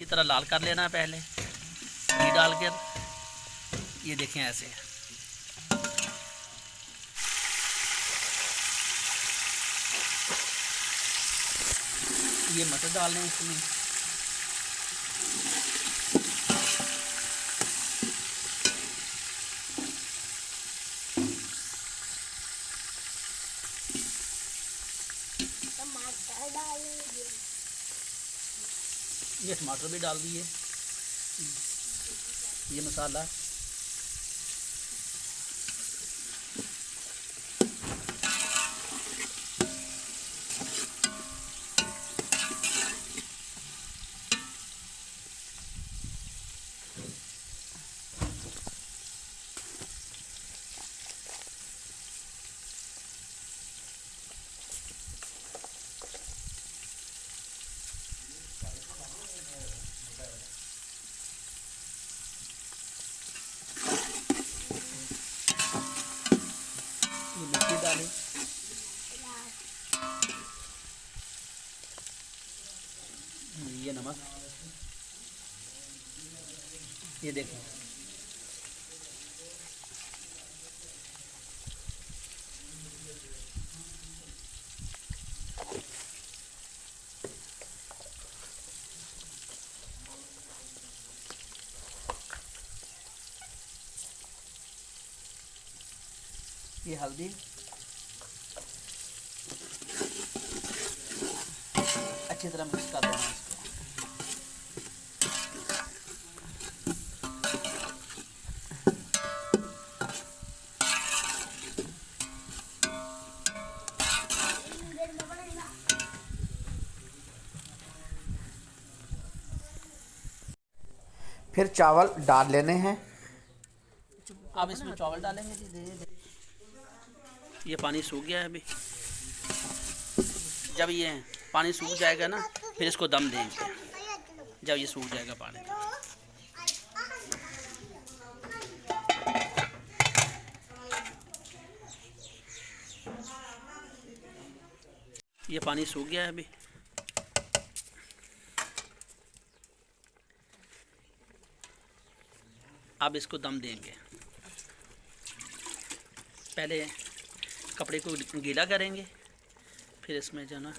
अच्छी तरह लाल कर लेना है पहले घी डाल कर। ये देखें ऐसे। ये मटर डाल लें इसमें। ये टमाटर भी डाल दिए। ये मसाला मिर्ची डालें। ये नमक। ये देखें। ये हल्दी। अच्छी तरह मिक्स कर देना इसको। फिर चावल डाल लेने हैं। अब इसमें चावल डालेंगे जी। ये पानी सूख गया है अभी। जब ये पानी सूख जाएगा ना फिर इसको दम देंगे। जब ये सूख जाएगा पानी। ये पानी सूख गया है अभी। अब इसको दम देंगे। पहले कपड़े को गीला करेंगे, फिर इसमें जो ना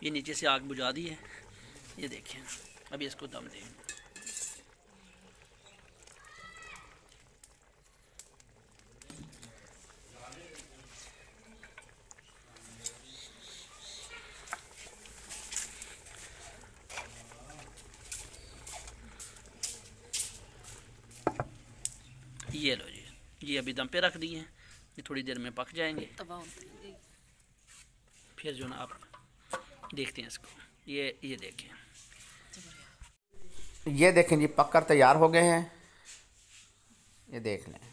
ये नीचे से आग बुझा दी है। ये देखें अभी इसको दम देंगे। ये लो जी, ये अभी दम पे रख दिए हैं। ये थोड़ी देर में पक जाएंगे। फिर जो ना आप देखते हैं इसको। ये देखें। ये देखें जी, पककर तैयार हो गए हैं। ये देख लें।